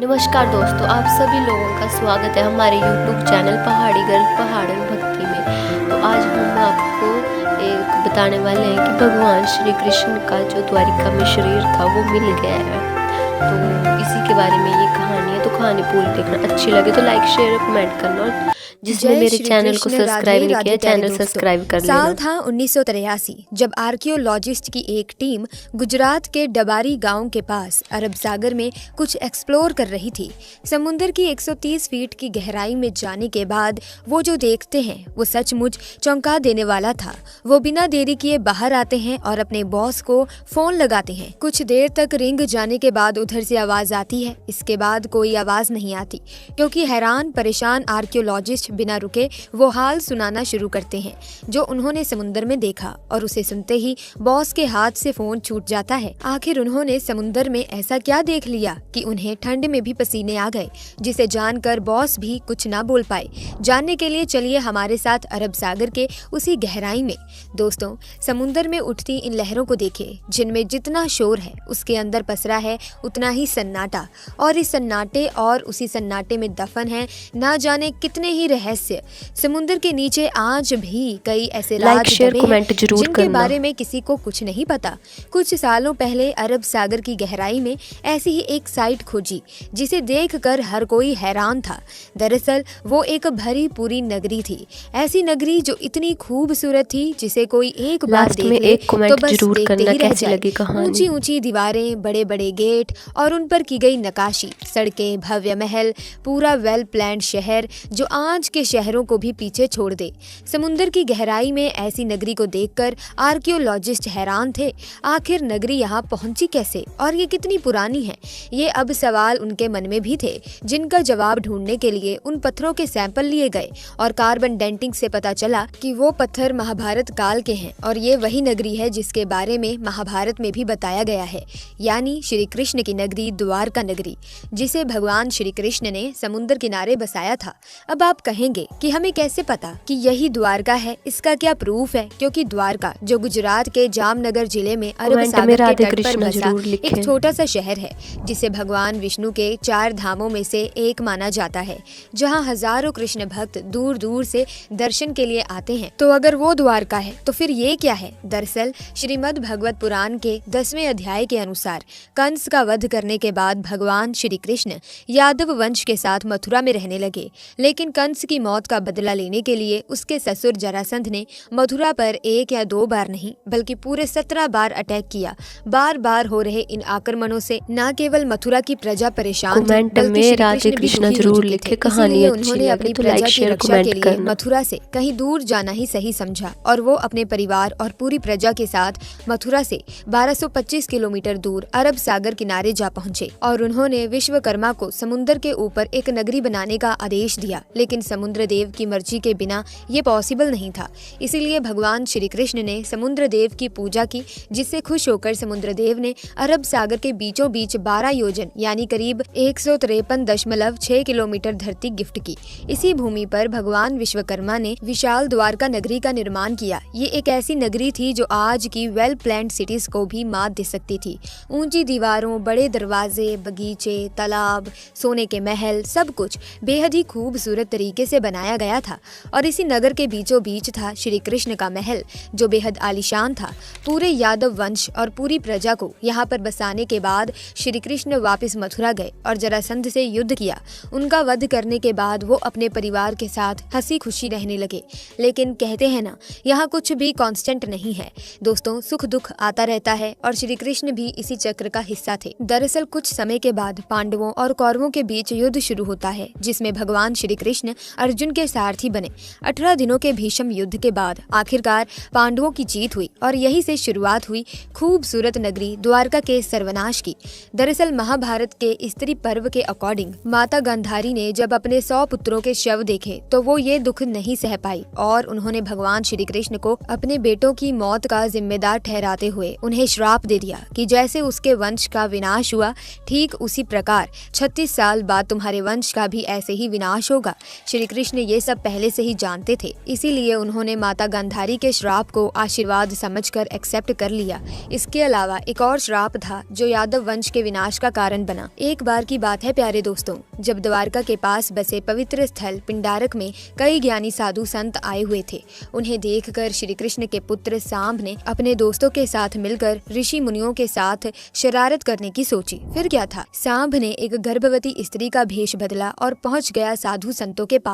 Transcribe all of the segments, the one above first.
नमस्कार दोस्तों, आप सभी लोगों का स्वागत है हमारे YouTube चैनल पहाड़ी गर्ल पहाड़न भक्ति में। तो आज हम आपको एक बताने वाले हैं कि भगवान श्री कृष्ण का जो द्वारिका में शरीर था वो मिल गया है। तो इसी के बारे में ये कहानी है। तो कहानी पूरी देखना, अच्छी लगे तो लाइक शेयर कमेंट करना, और जिसने मेरे चैनल को सब्सक्राइब नहीं किया चैनल सब्सक्राइब कर लेना। साल था 1983 जब आर्कियोलॉजिस्ट की एक टीम गुजरात के डबारी गांव के पास अरब सागर में कुछ एक्सप्लोर कर रही थी। समुद्र की 130 फीट की गहराई में जाने के बाद वो जो देखते हैं वो सचमुच चौंका देने वाला था। वो बिना देरी किए बाहर आते हैं और अपने बॉस को फोन लगाते हैं। कुछ देर तक रिंग जाने के बाद उधर से आवाज आती है। इसके बाद कोई आवाज नहीं आती, क्योंकि हैरान परेशान आर्कियोलॉजिस्ट बिना रुके वो हाल सुनाना शुरू करते हैं जो उन्होंने समुद्र में देखा, और उसे सुनते ही बॉस के हाथ से फोन छूट जाता है। आखिर उन्होंने समुद्र में ऐसा क्या देख लिया कि उन्हें ठंड में भी पसीने आ गए, जिसे जानकर बॉस भी कुछ ना बोल पाए। जानने के लिए चलिए हमारे साथ अरब सागर के उसी गहराई में। दोस्तों, समुद्र में उठती इन लहरों को देखिए, जिनमें जितना शोर है उसके अंदर पसरा है उतना ही सन्नाटा, और इस सन्नाटे और उसी सन्नाटे में दफन है ना जाने कितने ही रहस्य। समुद्र के नीचे आज भी कई ऐसे लाइक शेयर कमेंट जरूर जिनके करना। बारे में किसी को कुछ नहीं पता। कुछ सालों पहले अरब सागर की गहराई में ऐसी ही एक साइट खोजी जिसे देखकर हर कोई हैरान था। दरअसल वो एक भरी पूरी नगरी थी, ऐसी नगरी जो इतनी खूबसूरत थी जिसे कोई एक बार देख ले तो बस देखते ही रह जाए। ऊंची ऊंची दीवारें, बड़े बड़े गेट और उन पर की गई नक्काशी, सड़कें, भव्य महल, पूरा वेल प्लान्ड शहर जो आज के शहरों को भी पीछे छोड़ दे। समुद्र की गहराई में ऐसी नगरी को देखकर आर्कियोलॉजिस्ट हैरान थे। आखिर नगरी यहाँ पहुंची कैसे और ये कितनी पुरानी है? ये अब सवाल उनके मन में भी थे, जिनका जवाब ढूंढने के लिए उन पत्थरों के सैंपल लिए गए और कार्बन डेंटिंग से पता चला कि वो पत्थर महाभारत काल के हैं, और ये वही नगरी है जिसके बारे में महाभारत में भी बताया गया है, यानी श्री कृष्ण की नगरी, द्वारका नगरी, जिसे भगवान श्री कृष्ण ने समुद्र किनारे बसाया था। अब आप कहेंगे कि हमें कैसे पता कि यही द्वारका है? इसका क्या प्रूफ है? क्योंकि द्वारका जो गुजरात के जामनगर जिले में अरब सागर के तट पर बसा एक छोटा सा शहर है, जिसे भगवान विष्णु के 4 धामों में से एक माना जाता है, जहां हजारों कृष्ण भक्त दूर दूर से दर्शन के लिए आते हैं। तो अगर वो द्वारका है तो फिर ये क्या है? दरअसल श्रीमद् भगवत पुराण के 10वें अध्याय के अनुसार कंस का वध करने के बाद भगवान श्री कृष्ण यादव वंश के साथ मथुरा में रहने लगे। लेकिन कंस की मौत का बदला लेने के लिए उसके ससुर जरासंध ने मथुरा पर 1 या 2 बार नहीं बल्कि पूरे 17 बार अटैक किया। बार बार हो रहे इन आक्रमणों से न केवल मथुरा की प्रजा परेशान थी, बल्कि राधे कृष्ण जरूर लिखे कहानी। उन्होंने अपनी प्रजा की रक्षा के लिए मथुरा से कहीं दूर जाना ही सही समझा, और वो अपने परिवार और पूरी प्रजा के साथ मथुरा से 1225 किलोमीटर दूर अरब सागर किनारे जा पहुंचे, और उन्होंने विश्वकर्मा को समुद्र के ऊपर एक नगरी बनाने का आदेश दिया। लेकिन समुद्र देव की मर्जी के बिना ये पॉसिबल नहीं था। इसीलिए भगवान श्री कृष्ण ने समुद्र देव की पूजा की, जिससे खुश होकर समुद्र देव ने अरब सागर के बीचों बीच 12 योजन यानी करीब 153.6 किलोमीटर धरती गिफ्ट की। इसी भूमि पर भगवान विश्वकर्मा ने विशाल द्वारका नगरी का निर्माण किया। ये एक ऐसी नगरी थी जो आज की वेल प्लान्ड सिटीज को भी मात दे सकती थी। ऊंची दीवारों, बड़े दरवाजे, बगीचे, तालाब, सोने के महल, सब कुछ बेहद ही खूबसूरत तरीके से बनाया गया था। और इसी नगर के बीचों बीच था श्री कृष्ण का महल, जो बेहद आलीशान था। पूरे यादव वंश और पूरी प्रजा को यहाँ पर बसाने के बाद श्री कृष्ण वापस मथुरा गए और जरासंध से युद्ध किया। उनका वध करने के बाद वो अपने परिवार के साथ हंसी खुशी रहने लगे। लेकिन कहते हैं ना, यहाँ कुछ भी कांस्टेंट नहीं है। दोस्तों, सुख दुख आता रहता है, और श्री कृष्ण भी इसी चक्र का हिस्सा थे। दरअसल कुछ समय के बाद पांडवों और कौरवों के बीच युद्ध शुरू होता है, जिसमें भगवान श्री कृष्ण अर्जुन के सारथी बने। 18 दिनों के भीषम युद्ध के बाद आखिरकार पांडवों की जीत हुई, और यहीं से शुरुआत हुई खूबसूरत नगरी द्वारका के सर्वनाश की। दरअसल महाभारत के स्त्री पर्व के अकॉर्डिंग माता गांधारी ने जब अपने 100 पुत्रों के शव देखे तो वो ये दुख नहीं सह पाई, और उन्होंने भगवान श्री कृष्ण को अपने बेटों की मौत का जिम्मेदार ठहराते हुए उन्हें श्राप दे दिया कि जैसे उसके वंश का विनाश हुआ, ठीक उसी प्रकार 36 साल बाद तुम्हारे वंश का भी ऐसे ही विनाश होगा। श्री श्री कृष्ण ये सब पहले से ही जानते थे, इसीलिए उन्होंने माता गांधारी के श्राप को आशीर्वाद समझकर एक्सेप्ट कर लिया। इसके अलावा एक और श्राप था जो यादव वंश के विनाश का कारण बना। एक बार की बात है प्यारे दोस्तों, जब द्वारका के पास बसे पवित्र स्थल पिंडारक में कई ज्ञानी साधु संत आए हुए थे। उन्हें देखकर श्री कृष्ण के पुत्र सांब ने अपने दोस्तों के साथ मिलकर ऋषि मुनियों के साथ शरारत करने की सोची। फिर क्या था, सांब ने एक गर्भवती स्त्री का भेष बदला और पहुंच गया साधु संतों के पास।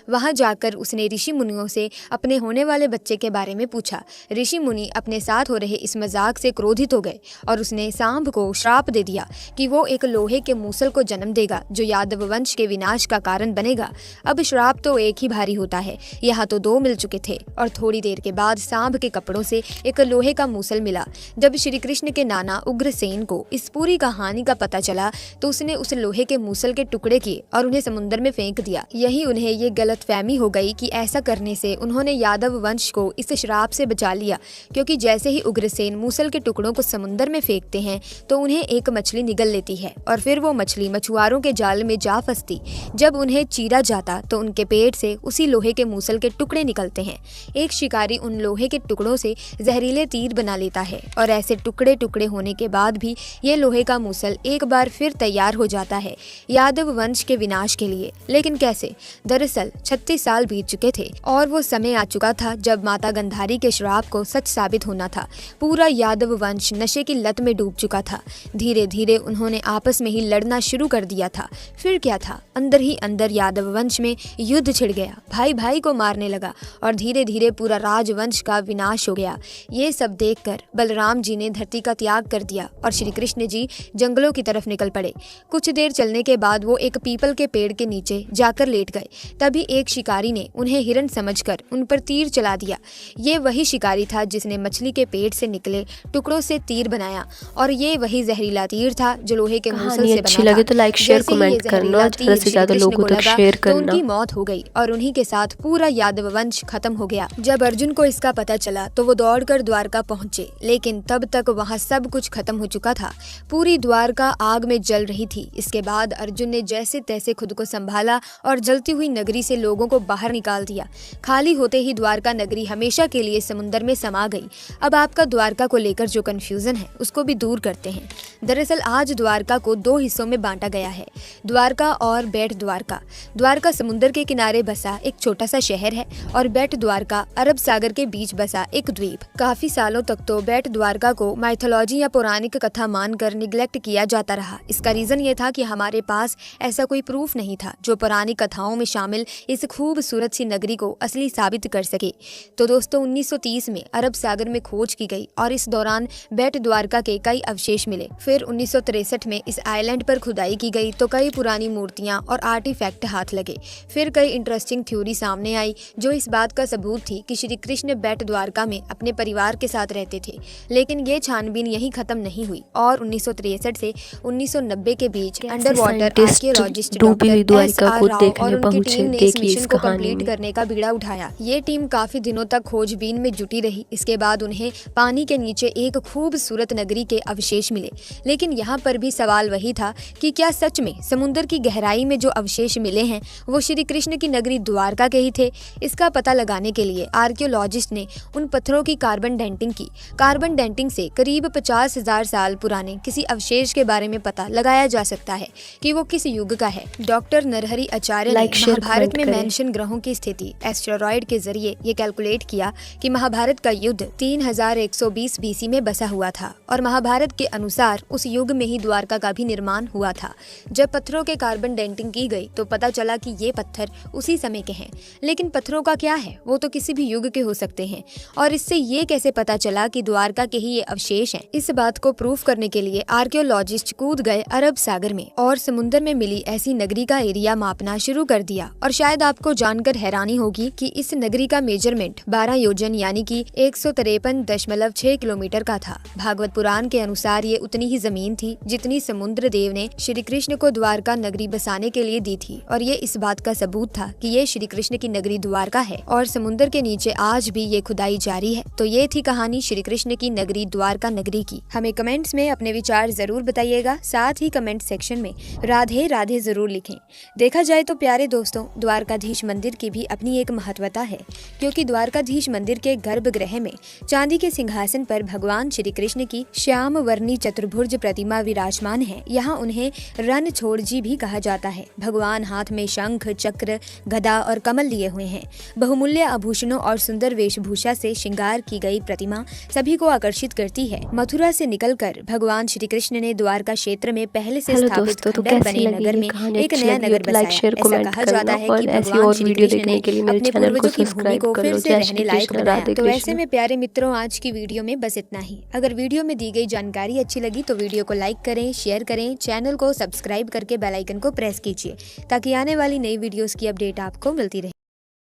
वहां जाकर उसने ऋषि मुनियों से अपने होने वाले बच्चे के बारे में पूछा। ऋषि मुनि अपने साथ हो रहे इस मजाक से क्रोधित हो गए और उसने सांब को श्राप दे दिया कि वो एक लोहे के मूसल को जन्म देगा जो यादव वंश के विनाश का कारण बनेगा। अब श्राप तो एक ही भारी होता है, यहाँ तो दो मिल चुके थे। और थोड़ी देर के बाद सांब के कपड़ों से एक लोहे का मूसल मिला। जब श्री कृष्ण के नाना उग्रसेन को इस पूरी कहानी का पता चला तो उसने उस लोहे के मूसल के टुकड़े किए और उन्हें समुद्र में फेंक दिया। यही उन्हें ये गलतफहमी हो गई कि ऐसा करने से उन्होंने यादव वंश को इस श्राप से बचा लिया, क्योंकि जैसे ही उग्रसेन मूसल के टुकड़ों को समुद्र में फेंकते हैं तो उन्हें एक मछली निगल लेती है और फिर वो मछली मछुआरों के जाल में जा फंसती। जब उन्हें चीरा जाता तो उनके पेट से उसी लोहे के मूसल के टुकड़े निकलते हैं। एक शिकारी उन लोहे के टुकड़ों से जहरीले तीर बना लेता है और ऐसे टुकड़े टुकड़े होने के बाद भी ये लोहे का मूसल एक बार फिर तैयार हो जाता है यादव वंश के विनाश के लिए। लेकिन कैसे? दरअसल 36 साल बीत चुके थे और वो समय आ चुका था जब माता गांधारी के श्राप को सच साबित होना था। पूरा यादव वंश नशे की लत में डूब चुका था। धीरे धीरे उन्होंने आपस में ही लड़ना शुरू कर दिया था। फिर क्या था, अंदर ही अंदर यादव वंश में युद्ध छिड़ गया। भाई भाई को मारने लगा और धीरे धीरे पूरा राजवंश का विनाश हो गया। ये सब देखकर बलराम जी ने धरती का त्याग कर दिया और श्री कृष्ण जी जंगलों की तरफ निकल पड़े। कुछ देर चलने के बाद वो एक पीपल के पेड़ के नीचे जाकर लेट गए। तभी एक शिकारी ने उन्हें हिरण समझकर उन पर तीर चला दिया। ये वही शिकारी था जिसने मछली के पेट से निकले टुकड़ों से तीर बनाया और ये वही जहरीला तीर था जो लोहे के मूसल से अच्छी बना लगे था। तो लाइक शेयर जैसे ही कमेंट ये करना, जहरीला ज़्यादा से तीर ज़्यादा श्री कृष्ण लोगों को तक लगा शेयर तो करना। उनकी मौत हो गई और उन्हीं के साथ पूरा यादव वंश खत्म हो गया। जब अर्जुन को इसका पता चला तो वो दौड़कर द्वारका पहुंचे, लेकिन तब तक वहां सब कुछ खत्म हो चुका था। पूरी द्वारका आग में जल रही थी। इसके बाद अर्जुन ने जैसे तैसे खुद को संभाला और जलती हुई नगरी से लोगों को बाहर निकाल दिया। खाली होते ही द्वारका नगरी हमेशा के लिए समुद्र में समा गई। अब आपका द्वारका को लेकर जो कंफ्यूजन है उसको भी दूर करते हैं। दरअसल आज द्वारका को दो हिस्सों में बांटा गया है, द्वारका और बेट द्वारका। द्वारका समुद्र के किनारे बसा एक छोटा सा शहर है और बेट द्वारका अरब सागर के बीच बसा एक द्वीप। काफी सालों तक तो बेट द्वारका को माइथोलॉजी या पौराणिक कथा मानकर निग्लेक्ट किया जाता रहा। इसका रीजन ये था कि हमारे पास ऐसा कोई प्रूफ नहीं था जो पौराणिक कथाओं में शामिल इस खूबसूरत सी नगरी को असली साबित कर सके। तो दोस्तों 1930 में अरब सागर में खोज की गई और इस दौरान बेट द्वारका के कई अवशेष मिले। फिर 1963 में इस आइलैंड पर खुदाई की गई तो कई पुरानी मूर्तियां और आर्टिफैक्ट हाथ लगे। फिर कई इंटरेस्टिंग थ्योरी सामने आई जो इस बात का सबूत थी कि श्री कृष्ण बेट द्वारका में अपने परिवार के साथ रहते थे। लेकिन ये छानबीन यहीं खत्म नहीं हुई और 1963 से 1990 के बीच under water archaeologist doctor S.R. Rao और उनकी टीम ने इस मिशन को कंप्लीट करने का बीड़ा उठाया। ये टीम काफी दिनों तक खोजबीन में जुटी रही। इसके बाद उन्हें पानी के नीचे एक खूबसूरत नगरी के अवशेष मिले। लेकिन यहाँ पर भी सवाल वही था कि क्या सच में समुद्र की गहराई में जो अवशेष मिले हैं वो श्री कृष्ण की नगरी द्वारका के ही थे? इसका पता लगाने के लिए आर्कियोलॉजिस्ट ने उन पत्थरों की कार्बन डेंटिंग की। कार्बन डेंटिंग से करीब 50,000 साल पुराने किसी अवशेष के बारे में पता लगाया जा सकता है कि वो किस युग का है। डॉक्टर नरहरि आचार्य ने महाभारत में मेंशन ग्रहों की स्थिति एस्टेरॉयड के जरिए ये कैलकुलेट किया कि महाभारत का युद्ध 3120 BC में बसा हुआ था और महाभारत के अनुसार उस युग में ही द्वारका का भी निर्माण हुआ था। जब पत्थरों के कार्बन डेंटिंग की गई तो पता चला कि ये पत्थर उसी समय के हैं। लेकिन पत्थरों का क्या है, वो तो किसी भी युग के हो सकते हैं। और इससे ये कैसे पता चला कि द्वारका के ही ये अवशेष हैं? इस बात को प्रूफ करने के लिए आर्कियोलॉजिस्ट कूद गए अरब सागर में और समुद्र में मिली ऐसी नगरी का एरिया मापना शुरू कर दिया। और शायद आपको जानकर हैरानी होगी कि इस नगरी का मेजरमेंट 12 योजन यानी कि 153.6 किलोमीटर का था। भागवत पुराण के अनुसार ये उतनी ही जमीन थी जितनी समुद्र देव ने श्री कृष्ण को द्वारका नगरी बसाने के लिए दी थी। और ये इस बात का सबूत था कि ये श्री कृष्ण की नगरी द्वारका है और समुद्र के नीचे आज भी ये खुदाई जारी है। तो ये थी कहानी श्री कृष्ण की नगरी द्वारका नगरी की। हमें कमेंट्स में अपने विचार जरूर बताइएगा। साथ ही कमेंट सेक्शन में राधे राधे जरूर लिखें। देखा जाए तो प्यारे दोस्तों दोस्तों, द्वारकाधीश मंदिर की भी अपनी एक महत्वता है, क्योंकि द्वारकाधीश मंदिर के गर्भगृह में चांदी के सिंहासन पर भगवान श्री कृष्ण की श्याम वर्णी चतुर्भुज प्रतिमा विराजमान है। यहाँ उन्हें रणछोड़ जी भी कहा जाता है। भगवान हाथ में शंख, चक्र, गदा और कमल लिए हुए हैं। बहुमूल्य आभूषणों और सुंदर वेशभूषा से श्रृंगार की गई प्रतिमा सभी को आकर्षित करती है। मथुरा से निकलकर भगवान श्री कृष्ण ने द्वारका क्षेत्र में पहले से स्थापित खंडहर बने नगर में एक नया नगर बसाया। ऐसा कहा जाता है कि भगवान श्री कृष्ण ने अपने पूर्वजों की भूमि को फिर से रहने लायक बनाया। तो ऐसे में प्यारे मित्रों, आज की वीडियो में बस इतना ही। अगर वीडियो में दी गई जानकारी अच्छी लगी तो वीडियो को लाइक करें, शेयर करें, चैनल को सब्सक्राइब करके बेल आइकन को प्रेस कीजिए ताकि आने वाली नई वीडियोस की अपडेट आपको मिलती रहे।